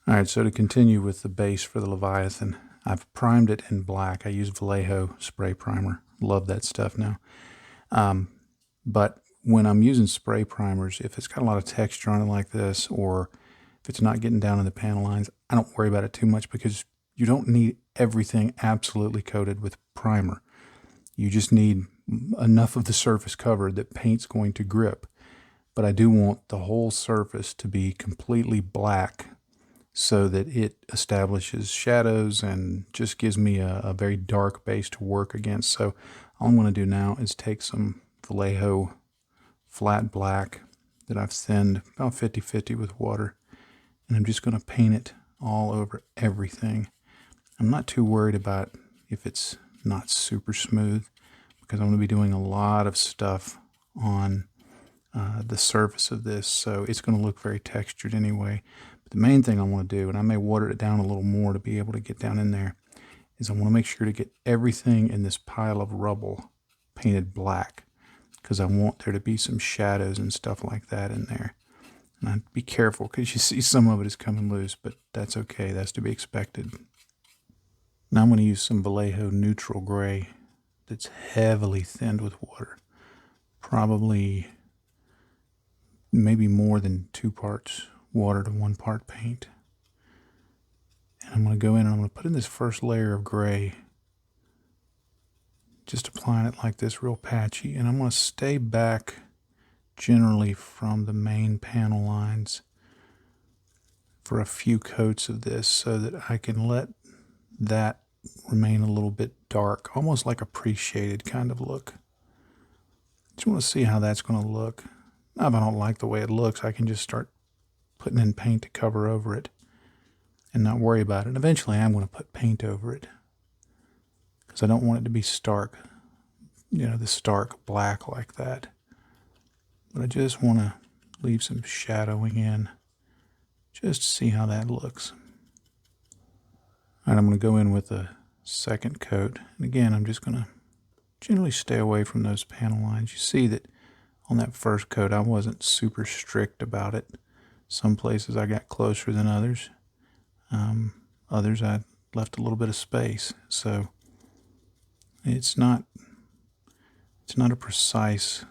All right, so to continue with the base for the Leviathan, I've primed it in black. I use Vallejo spray primer. Love that stuff now. But when I'm using spray primers, if it's got a lot of texture on it like this, or if it's not getting down in the panel lines, I don't worry about it too much because you don't need everything absolutely coated with primer. You just need enough of the surface covered that paint's going to grip. But I do want the whole surface to be completely black so that it establishes shadows and just gives me a very dark base to work against. So all I'm going to do now is take some Vallejo flat black that I've thinned about 50-50 with water, and I'm just going to paint it all over everything. I'm not too worried about if it's not super smooth because I'm going to be doing a lot of stuff on the surface of this, so it's going to look very textured anyway. But the main thing I want to do, and I may water it down a little more to be able to get down in there, is I want to make sure to get everything in this pile of rubble painted black, because I want there to be some shadows and stuff like that in there. And I'd be careful because you see some of it is coming loose, but that's okay. That's to be expected. Now I'm going to use some Vallejo neutral gray that's heavily thinned with water. Probably maybe more than 2 parts water to 1 part paint. And I'm going to go in and I'm going to put in this first layer of gray, just applying it like this, real patchy. And I'm going to stay back generally from the main panel lines for a few coats of this so that I can let that remain a little bit dark, almost like a pre-shaded kind of look. Just want to see how that's going to look. Now, if I don't like the way it looks, I can just start putting in paint to cover over it and not worry about it. Eventually, I'm going to put paint over it because I don't want it to be stark, the stark black like that. But I just want to leave some shadowing in just to see how that looks. All right, I'm going to go in with a second coat. And again, I'm just going to generally stay away from those panel lines. You see that on that first coat, I wasn't super strict about it. Some places I got closer than others. Others I left a little bit of space. So it's not a precise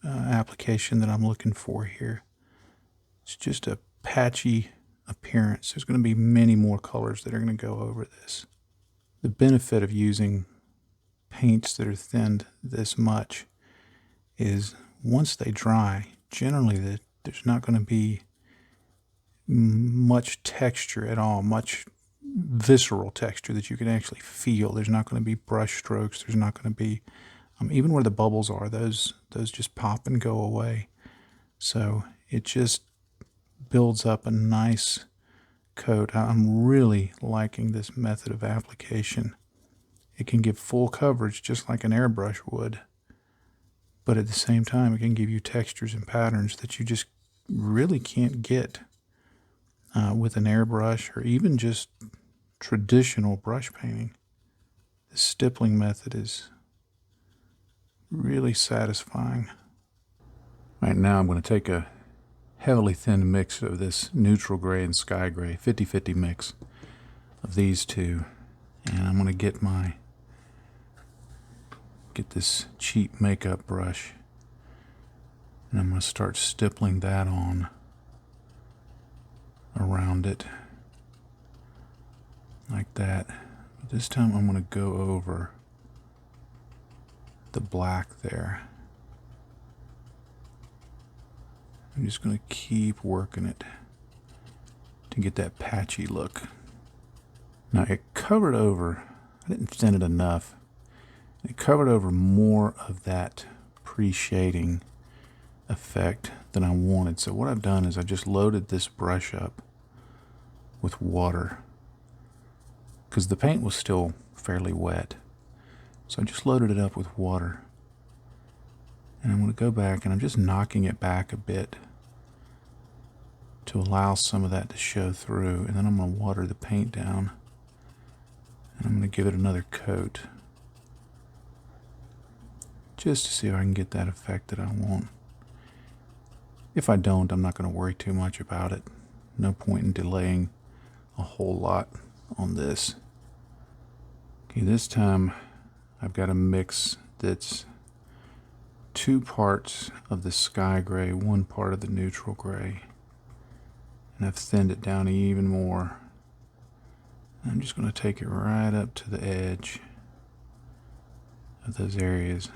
application that I'm looking for here. It's just a patchy appearance. There's going to be many more colors that are going to go over this. The benefit of using paints that are thinned this much is once they dry, generally there's not going to be much texture at all, much visceral texture that you can actually feel. There's not going to be brush strokes. There's not going to be, even where the bubbles are, those just pop and go away. So it just builds up a nice coat. I'm really liking this method of application. It can give full coverage just like an airbrush would, but at the same time it can give you textures and patterns that you just really can't get with an airbrush or even just traditional brush painting. The stippling method is really satisfying. Right now I'm going to take a heavily thinned mix of this neutral gray and sky gray, 50-50 mix of these two, and I'm going to get this cheap makeup brush, and I'm going to start stippling that on around it like that. But this time I'm going to go over the black there. I'm just going to keep working it to get that patchy look. Now it covered over, I didn't thin it enough. It covered over more of that pre-shading effect than I wanted. So what I've done is I've just loaded this brush up with water because the paint was still fairly wet. So I just loaded it up with water. And I'm going to go back and I'm just knocking it back a bit to allow some of that to show through. And then I'm going to water the paint down. And I'm going to give it another coat just to see if I can get that effect that I want. If I don't, I'm not going to worry too much about it. no point in delaying a whole lot on this. Okay, this time I've got a mix that's 2 parts of the sky gray, 1 part of the neutral gray. And I've thinned it down even more. I'm just going to take it right up to the edge of those areas,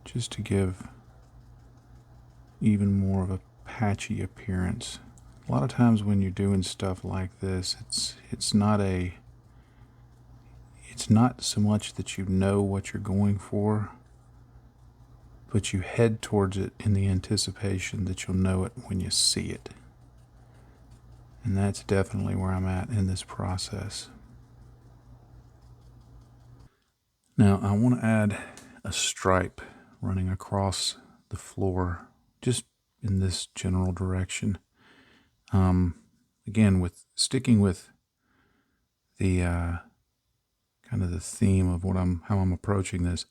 just to give even more of a patchy appearance. A lot of times when you're doing stuff like this, it's not so much that you know what you're going for, but you head towards it in the anticipation that you'll know it when you see it. And that's definitely where I'm at in this process. Now I want to add a stripe running across the floor, just in this general direction. Again, with sticking with the kind of the theme of how I'm approaching this,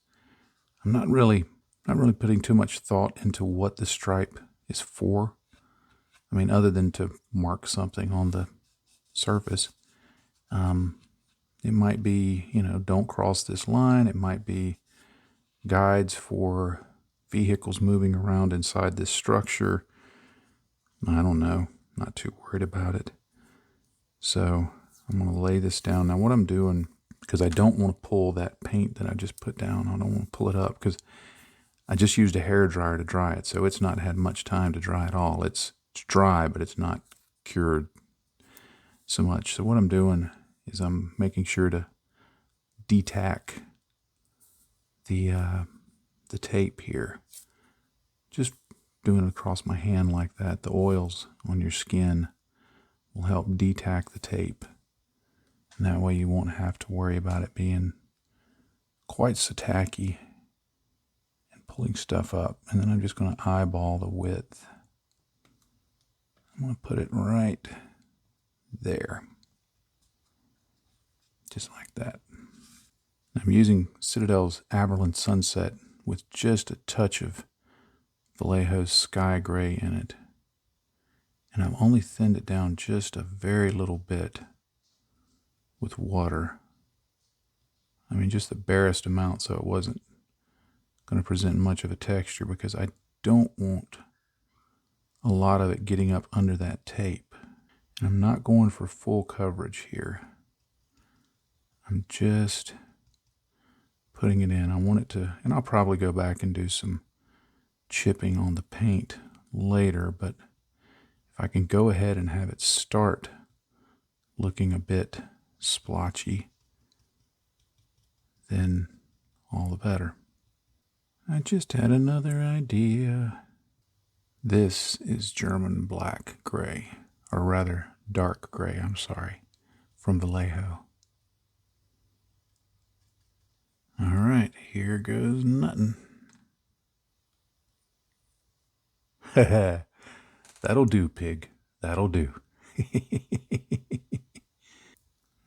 I'm not really putting too much thought into what the stripe is for. I mean, other than to mark something on the surface. It might be, don't cross this line. It might be guides for vehicles moving around inside this structure. I don't know. Not too worried about it. So I'm going to lay this down. Now what I'm doing, because I don't want to pull that paint that I just put down, I don't want to pull it up because I just used a hairdryer to dry it. So it's not had much time to dry at all. It's dry, but it's not cured so much. So what I'm doing is I'm making sure to detack the tape here. Just doing it across my hand like that. The oils on your skin will help detack the tape. And that way you won't have to worry about it being quite so tacky and pulling stuff up. And then I'm just going to eyeball the width. I'm going to put it right there. Just like that. I'm using Citadel's Aberlin Sunset with just a touch of Vallejo's Sky Gray in it. And I've only thinned it down just a very little bit with water. I mean, just the barest amount, so it wasn't going to present much of a texture, because I don't want a lot of it getting up under that tape. And I'm not going for full coverage here. I'm just putting it in. I want it to, and I'll probably go back and do some chipping on the paint later, but if I can go ahead and have it start looking a bit splotchy, then all the better. I just had another idea. This is German black gray, or rather dark gray, I'm sorry, from Vallejo. All right, here goes nothing. That'll do, pig. That'll do.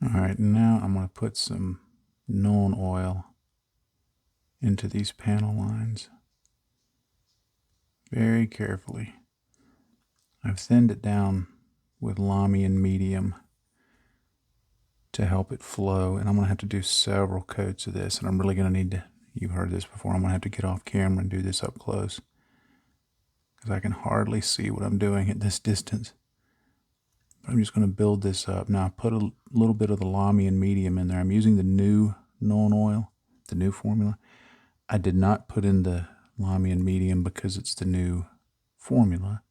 All right, now I'm going to put some Nuln oil into these panel lines very carefully. I've thinned it down with Lamy and medium to help it flow, and I'm going to have to do several coats of this, and I'm really going to need to, you've heard this before, I'm going to have to get off camera and do this up close because I can hardly see what I'm doing at this distance. But I'm just going to build this up. Now I put a little bit of the Lamy and medium in there. I'm using the new Nuln oil, the new formula. I did not put in the Lamy and medium because it's the new formula.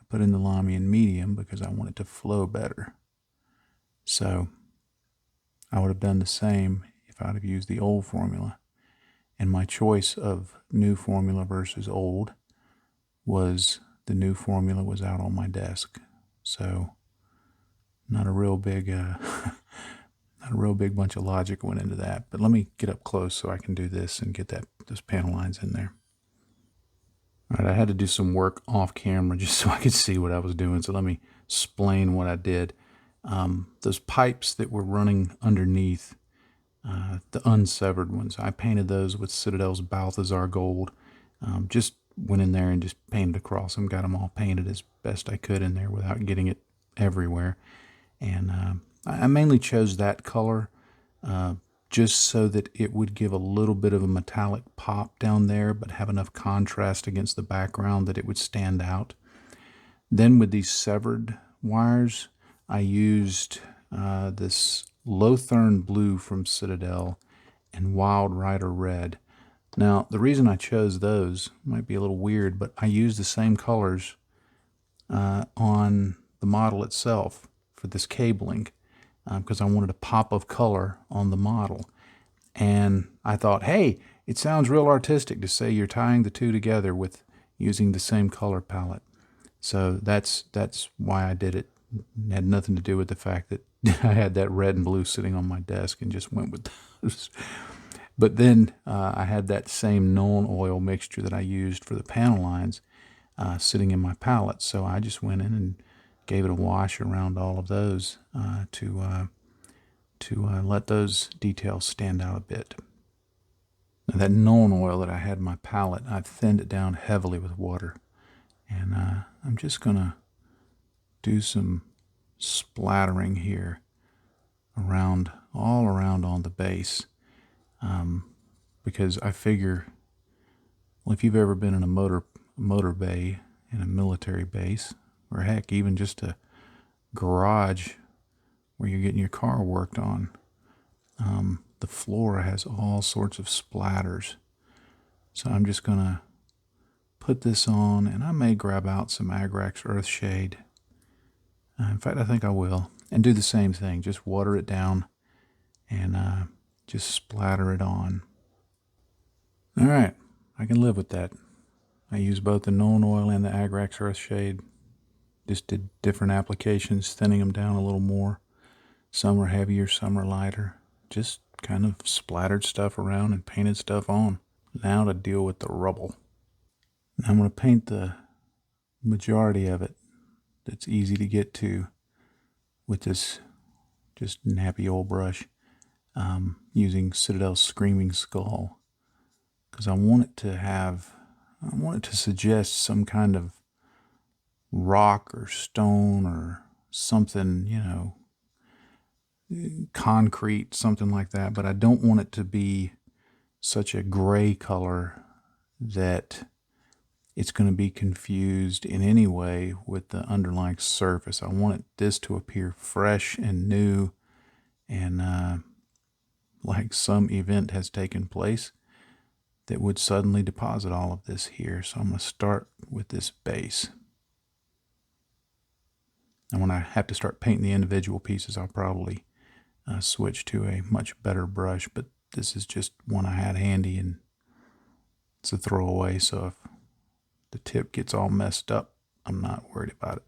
I put in the Lamy and medium because I want it to flow better. So I would have done the same if I'd have used the old formula. And my choice of new formula versus old was the new formula was out on my desk. So not a real big bunch of logic went into that. But let me get up close so I can do this and get those panel lines in there. All right, I had to do some work off camera just so I could see what I was doing. So let me explain what I did. Those pipes that were running underneath, the unsevered ones, I painted those with Citadel's Balthazar Gold, just went in there and just painted across them, got them all painted as best I could in there without getting it everywhere. And I mainly chose that color just so that it would give a little bit of a metallic pop down there, but have enough contrast against the background that it would stand out. Then with these severed wires, I used this Lothern Blue from Citadel and Wild Rider Red. Now, the reason I chose those might be a little weird, but I used the same colors on the model itself for this cabling because I wanted a pop of color on the model. And I thought, hey, it sounds real artistic to say you're tying the two together with using the same color palette. So that's why I did it. It had nothing to do with the fact that I had that red and blue sitting on my desk and just went with those. But then I had that same Nuln oil mixture that I used for the panel lines sitting in my palette. So I just went in and gave it a wash around all of those to let those details stand out a bit. Now that Nuln oil that I had in my palette, I thinned it down heavily with water. And I'm just going to do some splattering here all around on the base. Because I figure, well, if you've ever been in a motor bay in a military base, or heck, even just a garage where you're getting your car worked on, the floor has all sorts of splatters. So I'm just going to put this on, and I may grab out some Agrax Earthshade. In fact, I think I will. And do the same thing. Just water it down and just splatter it on. All right, I can live with that. I use both the Nuln oil and the Agrax Earthshade. Just did different applications, thinning them down a little more. Some are heavier, some are lighter. Just kind of splattered stuff around and painted stuff on. Now to deal with the rubble. Now I'm going to paint the majority of it that's easy to get to with this just nappy old brush using Citadel's Screaming Skull. Because I want it to suggest some kind of rock or stone or something, concrete, something like that. But I don't want it to be such a gray color that it's going to be confused in any way with the underlying surface. I want this to appear fresh and new and like some event has taken place that would suddenly deposit all of this here. So I'm going to start with this base. And when I have to start painting the individual pieces, I'll probably switch to a much better brush, but this is just one I had handy and it's a throwaway, so if the tip gets all messed up, I'm not worried about it.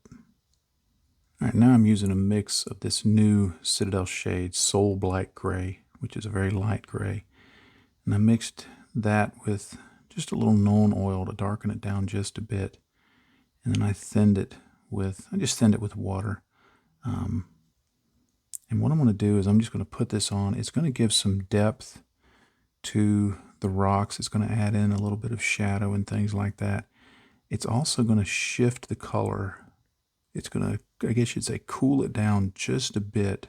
All right, now I'm using a mix of this new Citadel shade, Soul Blight Gray, which is a very light gray. And I mixed that with just a little Nuln oil to darken it down just a bit. And then I just thinned it with water. And what I'm going to do is I'm just going to put this on. It's going to give some depth to the rocks. It's going to add in a little bit of shadow and things like that. It's also going to shift the color. It's going to, I guess you'd say, cool it down just a bit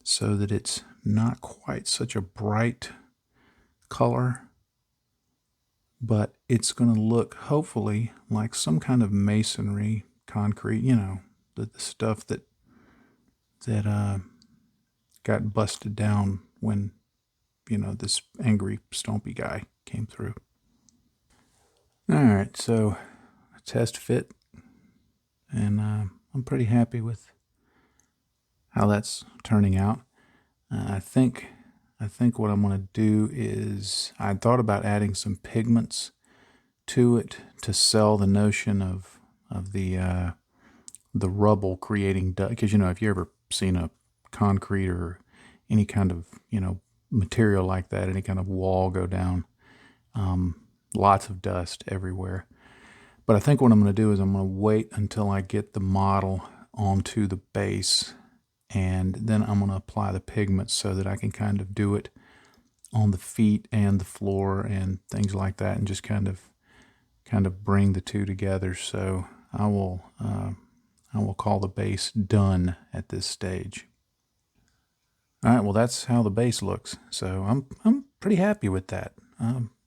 so that it's not quite such a bright color, but it's going to look, hopefully, like some kind of masonry, concrete, the stuff that got busted down when, this angry, stompy guy came through. All right, so test fit, and I'm pretty happy with how that's turning out. I think what I'm going to do is I thought about adding some pigments to it to sell the notion of the rubble creating dust. Because if you ever seen a concrete or any kind of material like that, any kind of wall go down, lots of dust everywhere. But I think what I'm going to do is I'm going to wait until I get the model onto the base, and then I'm going to apply the pigments so that I can kind of do it on the feet and the floor and things like that, and just kind of kind of bring the two together. So I will call the base done at this stage. All right, well, that's how the base looks. So I'm pretty happy with that.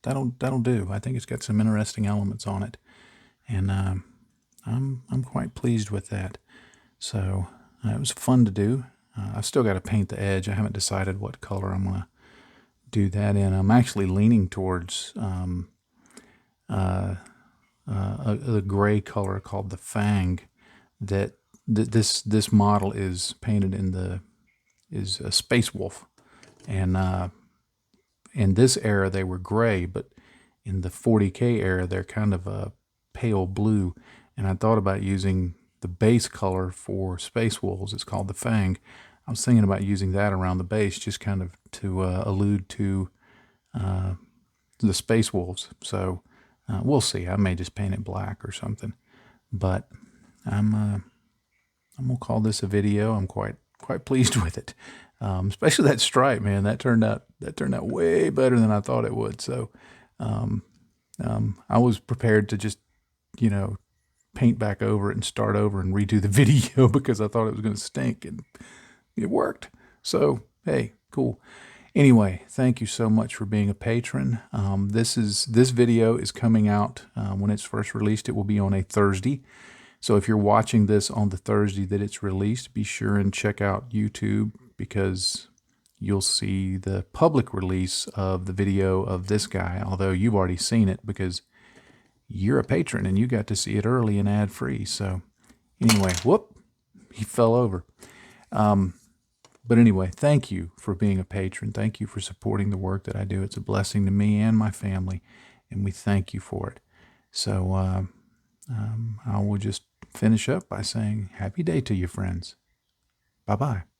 That'll do. I think it's got some interesting elements on it, and I'm quite pleased with that. So it was fun to do. I've still got to paint the edge. I haven't decided what color I'm gonna do that in. I'm actually leaning towards a gray color called the Fang. This model is painted in is a Space Wolf, and in this era they were gray, but in the 40K era they're kind of a pale blue. And I thought about using the base color for Space Wolves. It's called the Fang. I was thinking about using that around the base, just kind of to allude to the Space Wolves. So we'll see. I may just paint it black or something. But I'm gonna call this a video. I'm quite pleased with it, especially that stripe, man. That turned out way better than I thought it would. So I was prepared to just, you know, paint back over it and start over and redo the video because I thought it was going to stink, and it worked. So hey, cool. Anyway, thank you so much for being a patron. This video is coming out when it's first released. It will be on a Thursday. So if you're watching this on the Thursday that it's released, be sure and check out YouTube, because you'll see the public release of the video of this guy, although you've already seen it because you're a patron and you got to see it early and ad-free. So anyway, whoop, he fell over. But anyway, thank you for being a patron. Thank you for supporting the work that I do. It's a blessing to me and my family, and we thank you for it. So I will just finish up by saying happy day to you, friends. Bye-bye.